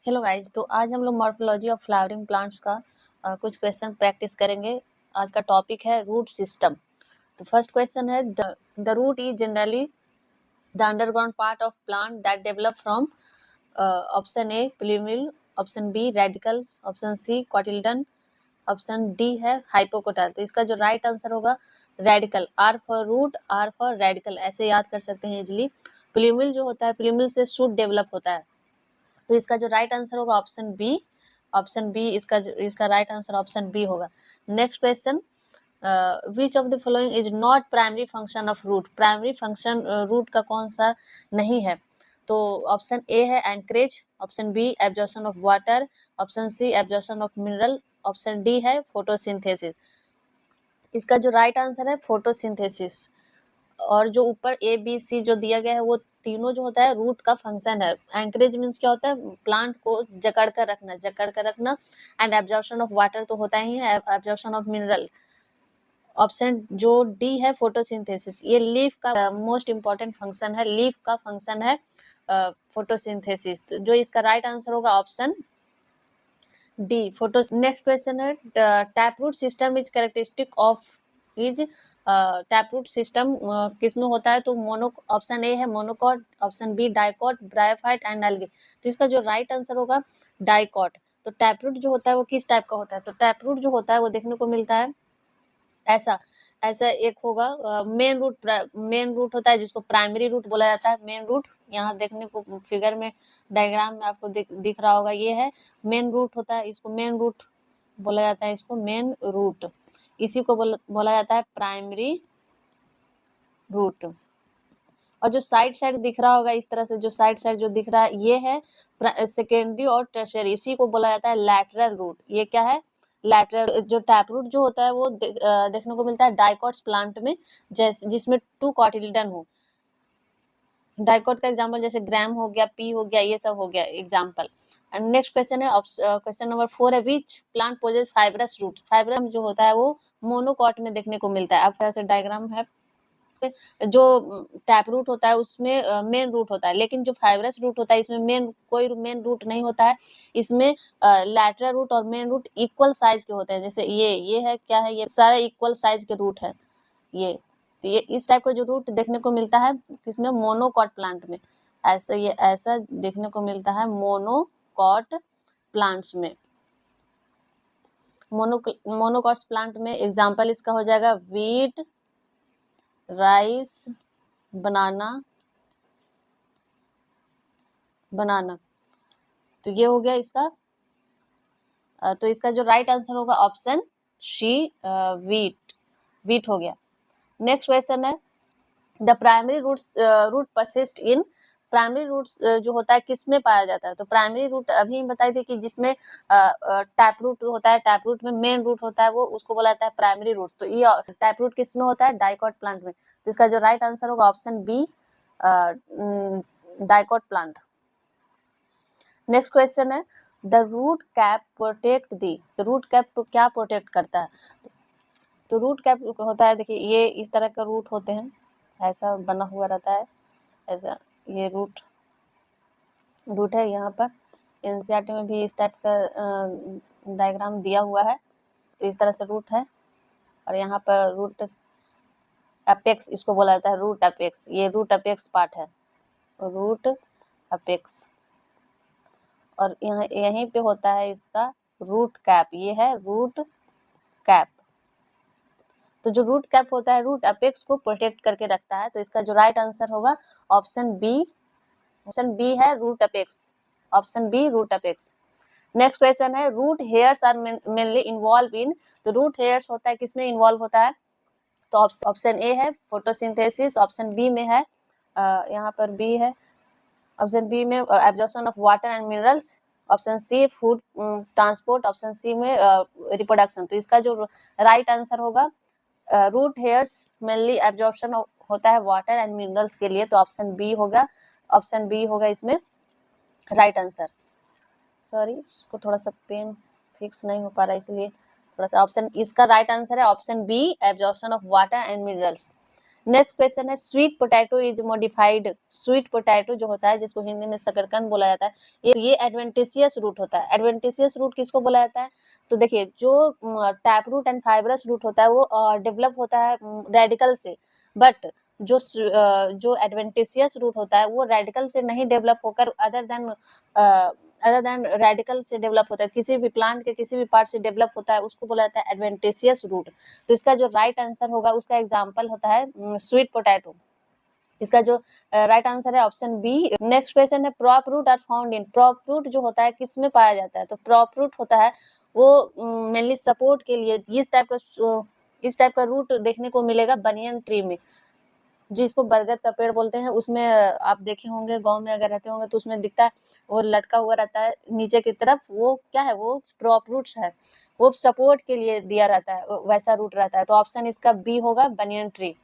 Hello guys, तो आज हम लोग मॉर्फोलॉजी ऑफ फ्लावरिंग प्लांट्स का कुछ क्वेश्चन प्रैक्टिस करेंगे। आज का टॉपिक है रूट सिस्टम। तो फर्स्ट क्वेश्चन है the root is generally the underground part of plant that develop from option A plumule, option B radicles, option C cotyledon, option D है hypocotyl. तो इसका जो राइट आंसर होगा radicle, R for root, R for radicle, ऐसे याद कर सकते हैं इजिली। प्लूमिल जो होता है, प्लूमिल से शूट डेवलप होता है, तो इसका जो राइट आंसर होगा ऑप्शन बी इसका राइट आंसर ऑप्शन बी होगा। Next question, which of the following is not primary function of root. Primary function root का कौन सा नहीं है? तो ऑप्शन ए है anchorage, option B absorption of water, option C absorption of mineral, option D है photosynthesis. इसका जो राइट आंसर है फोटोसिंथेसिस। और जो ऊपर ए बी सी जो दिया गया है वो तीनों जो होता है रूट का फंक्शन है। एंकरेज मीन्स क्या होता है? प्लांट को जकड़ कर रखना। एंड एब्जॉर्प्शन ऑफ वाटर तो होता ही है, एब्जॉर्प्शन ऑफ मिनरल। ऑप्शन जो डी है फोटोसिंथेसिस, ये लीफ का मोस्ट इंपॉर्टेंट फंक्शन है, लीफ का फंक्शन है फोटोसिंथेसिस। तो जो इसका राइट आंसर होगा option D photo. Next question है tap root system is characteristic of is tap root system किस में होता है? तो मोनो, ऑप्शन ए है monocot, option B dicot, bryophyte and algae. तो इसका जो राइट आंसर होगा डाइकॉट। तो टैप रूट जो होता है वो किस टाइप का होता है? तो टैप रूट जो होता है वो देखने को मिलता है ऐसा ऐसा एक होगा मेन रूट होता है जिसको प्राइमरी रूट बोला जाता है। मेन रूट यहाँ देखने को फिगर में, डायग्राम में आपको दिख रहा होगा, ये है मेन रूट होता है, इसको मेन रूट बोला जाता है, इसको मेन रूट। इसी को बोला जाता है प्राइमरी रूट। और जो साइड दिख रहा होगा इस तरह से, जो साइड जो दिख रहा है ये है सेकेंडरी और टर्शियरी, इसी को बोला जाता है लैटरल रूट। ये क्या है? लैटरल। जो टैप रूट जो होता है वो देखने को मिलता है डाइकॉट्स प्लांट में, जिसमें 2 कॉटिल्डन हो। डाइकॉट का एग्जांपल जैसे ग्राम हो गया, पी हो गया, ये सब हो गया एग्जांपल। एंड नेक्स्ट क्वेश्चन है क्वेश्चन नंबर 4 है which plant possess fibrous root. Fibrous जो होता है वो मोनोकॉट में देखने को मिलता है। आप ऐसे डायग्राम है, जो टैप रूट होता है उसमें मेन रूट होता है, लेकिन जो फाइब्रस रूट होता है इसमें कोई मेन रूट नहीं होता है। इसमें लैटरल रूट और मेन रूट इक्वल साइज के होते हैं। जैसे ये है, क्या है? ये सारे इक्वल साइज के रूट है ये। तो ये इस टाइप का जो रूट देखने को मिलता है किसमें? मोनोकॉट प्लांट में। ऐसा देखने को मिलता है मोनोकॉट प्लांट्स में। मोनोकॉट प्लांट में एग्जांपल इसका हो जाएगा वीट, राइस, बनाना। तो ये हो गया इसका। तो इसका जो राइट आंसर होगा ऑप्शन सी वीट हो गया। नेक्स्ट क्वेश्चन है the primary root persist in. Primary roots जो होता है किस में पाया जाता है? तो प्राइमरी रूट अभी बताई थी कि जिसमें टैप रूट होता है, टैप रूट में मेन रूट होता है, वो उसको बोला जाता है प्राइमरी रूट। तो ये टैप रूट किस में होता है? डाइकॉट प्लांट में। तो इसका जो राइट आंसर होगा option B dicot plant. Next question है the root cap protect the. तो रूट कैप को क्या प्रोटेक्ट करता है? तो रूट कैप होता है, देखिए ये इस तरह का रूट होते हैं, ऐसा बना हुआ रहता है, ऐसा ये रूट है यहाँ पर। एनसीईआरटी में भी इस टाइप का डायग्राम दिया हुआ है। तो इस तरह से रूट है, और यहाँ पर रूट अपेक्स इसको बोला जाता है, रूट अपेक्स। ये रूट अपेक्स पार्ट है, रूट अपेक्स। और यहाँ यहीं पे होता है इसका रूट कैप, ये है रूट कैप। तो जो रूट कैप होता है रूट अपेक्स को प्रोटेक्ट करके रखता है। तो इसका जो राइट आंसर होगा ऑप्शन बी है root apex, option B root apex. Next question है root hairs are mainly involve in. तो रूट हेयर्स होता है किसमें इन्वॉल्व होता है? तो ऑप्शन ए है फोटोसिंथेसिस, ऑप्शन बी में है यहाँ पर बी है, ऑप्शन बी में absorption of water and minerals, option C food transport, option C में रिप्रोडक्शन। तो इसका जो राइट आंसर होगा रूट हेयर्स मेनली एब्जॉर्प्शन होता है वाटर एंड मिनरल्स के लिए। तो ऑप्शन बी होगा इसमें राइट आंसर। सॉरी, इसको थोड़ा सा पेन फिक्स नहीं हो पा रहा है, इसलिए थोड़ा सा ऑप्शन, इसका राइट आंसर है option B absorption of water and minerals. Next question है sweet potato is modified. Sweet potato जो होता है, जिसको हिंदी में शकरकंद बोला जाता है, ये एडवेंटिशियस रूट होता है। एडवेंटिशियस रूट किसको बोला जाता है? तो देखिए, जो tap root and fibrous root होता है वो डेवलप होता है रेडिकल से, बट जो एडवेंटिशियस रूट होता है वो रेडिकल से नहीं डेवलप होकर अदर देन रेडिकल से डेवलप होता है, किसी भी प्लांट के किसी भी पार्ट से डेवलप होता है, उसको बोला जाता है एडवेंटिशियस रूट। तो इसका जो राइट आंसर होगा, उसका एग्जाम्पल होता है स्वीट पोटैटो। इसका जो राइट आंसर है ऑप्शन बी। नेक्स्ट क्वेश्चन है prop root are found in. Prop root जो होता है किस में पाया जाता है? तो प्रॉप रूट होता है वो मेनली सपोर्ट के लिए, इस टाइप का रूट देखने को मिलेगा बनियन ट्री में, जिसको बरगद का पेड़ बोलते हैं। उसमें आप देखे होंगे, गांव में अगर रहते होंगे तो उसमें दिखता है, वो लटका हुआ रहता है नीचे की तरफ, वो क्या है? वो प्रॉप रूट्स है, वो सपोर्ट के लिए दिया रहता है, वैसा रूट रहता है। तो ऑप्शन इसका बी होगा, बनियन ट्री।